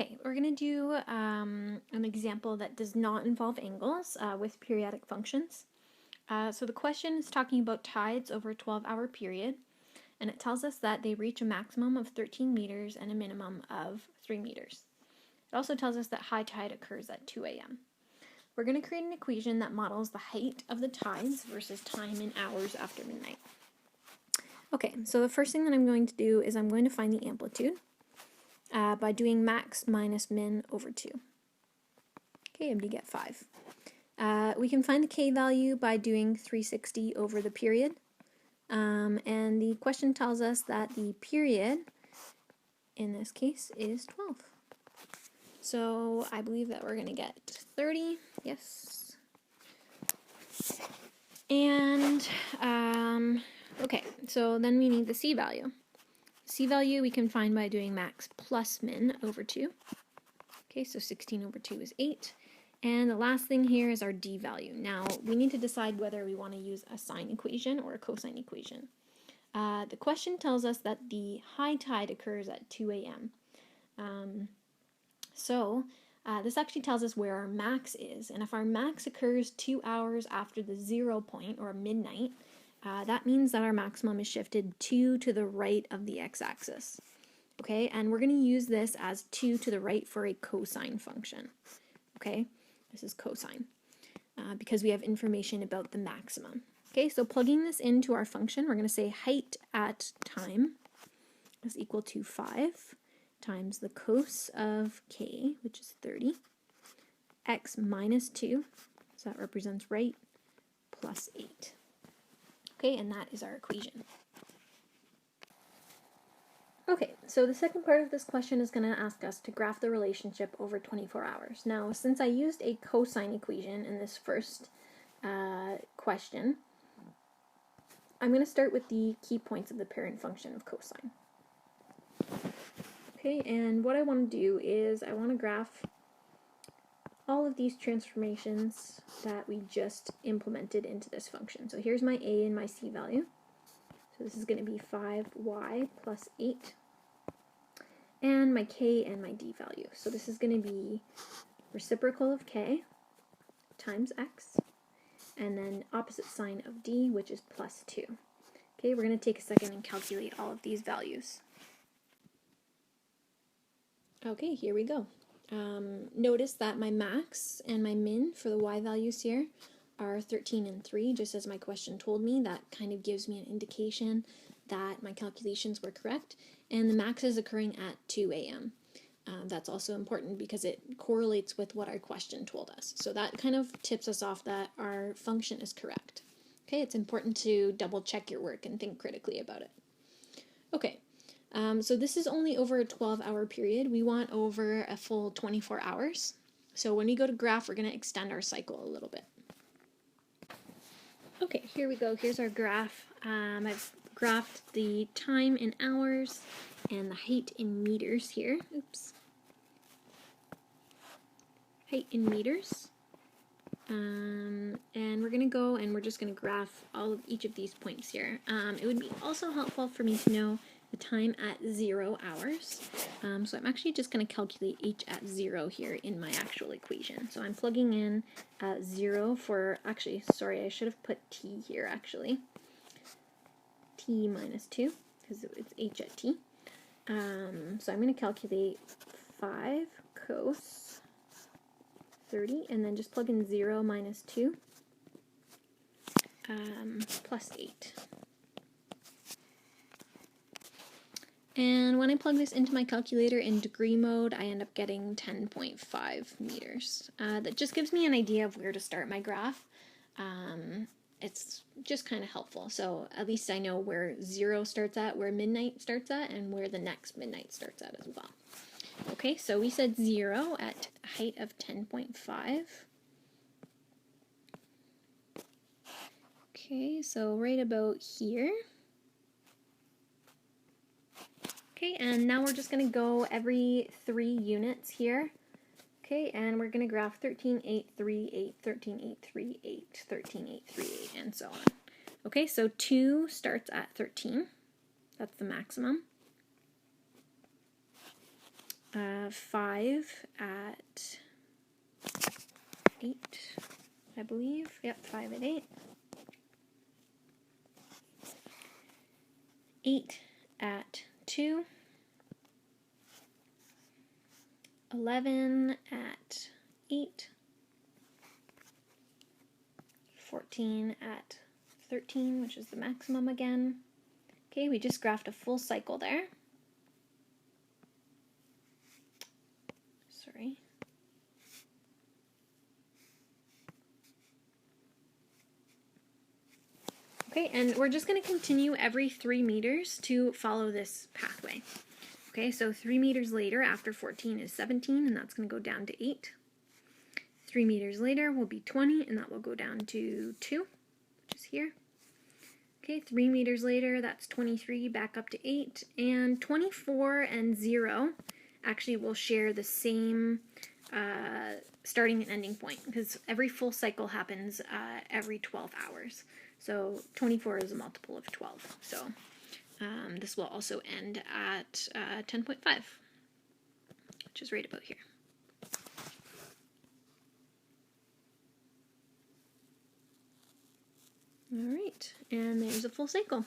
Okay, we're going to do an example that does not involve angles with periodic functions. So the question is talking about tides over a 12-hour period, and it tells us that they reach a maximum of 13 meters and a minimum of 3 meters. It also tells us that high tide occurs at 2 a.m. We're going to create an equation that models the height of the tides versus time in hours after midnight. Okay, so the first thing that I'm going to do is I'm going to find the amplitude by doing max minus min over 2. Okay, I'm going to get 5. We can find the k value by doing 360 over the period. And the question tells us that the period, in this case, is 12. So I believe that we're going to get 30. Yes. And, okay, so then we need the c value. C value we can find by doing max plus min over 2. Okay, so 16 over 2 is 8. And the last thing here is our d value. Now, we need to decide whether we want to use a sine equation or a cosine equation. The question tells us that the high tide occurs at 2 a.m. This actually tells us where our max is. And if our max occurs 2 hours after the 0 point, or midnight, that means that our maximum is shifted 2 to the right of the x-axis. Okay, and we're going to use this as 2 to the right for a cosine function. Okay, this is cosine because we have information about the maximum. Okay, so plugging this into our function, we're going to say height at time is equal to 5 times the cos of k, which is 30, x minus 2, so that represents right, plus 8. Okay, and that is our equation. Okay, so the second part of this question is going to ask us to graph the relationship over 24 hours. Now, since I used a cosine equation in this first question, I'm going to start with the key points of the parent function of cosine. Okay, and what I want to do is I want to graph all of these transformations that we just implemented into this function. So here's my a and my c value. So this is going to be 5y plus 8. And my k and my d value. So this is going to be reciprocal of k times x, and then opposite sign of d, which is plus 2. Okay, we're going to take a second and calculate all of these values. Okay, here we go. Notice that my max and my min for the y values here are 13 and 3, just as my question told me. That kind of gives me an indication that my calculations were correct, and the max is occurring at 2 a.m. That's also important because it correlates with what our question told us. So that kind of tips us off that our function is correct. Okay, it's important to double check your work and think critically about it. Okay, so this is only over a 12-hour period. We want over a full 24 hours. So when we go to graph, we're going to extend our cycle a little bit. Okay, here we go. Here's our graph. I've graphed the time in hours and the height in meters here. Oops. Height in meters. And we're going to go and we're just going to graph all of each of these points here. It would be also helpful for me to know the time at 0 hours. So I'm actually just going to calculate h at 0 here in my actual equation. So I'm plugging in 0 for, actually, sorry, I should have put t here actually. T minus 2, because it's h at t. So I'm going to calculate 5 cos 30, and then just plug in 0 minus 2, plus 8. And when I plug this into my calculator in degree mode, I end up getting 10.5 meters. That just gives me an idea of where to start my graph. It's just kind of helpful. So at least I know where 0 starts at, where midnight starts at, and where the next midnight starts at as well. Okay, so we said 0 at a height of 10.5. Okay, so right about here. Okay, and now we're just going to go every 3 units here. Okay, and we're going to graph 13, 8, 3, 8, 13, 8, 3, 8, 13, 8, 3, 8, and so on. Okay, so 2 starts at 13. That's the maximum. 5 at 8, I believe. Yep, 5 at 8. 8 at 2. 11 at 8. 14 at 13, which is the maximum again. Okay, we just graphed a full cycle there. Sorry. Okay, and we're just going to continue every 3 meters to follow this pathway. Okay, so 3 meters later, after 14 is 17, and that's going to go down to 8. 3 meters later will be 20, and that will go down to 2, which is here. Okay, 3 meters later, that's 23, back up to 8, and 24 and 0 actually will share the same starting and ending point, because every full cycle happens every 12 hours. So 24 is a multiple of 12. So this will also end at 10.5, which is right about here. All right, and there's a full cycle.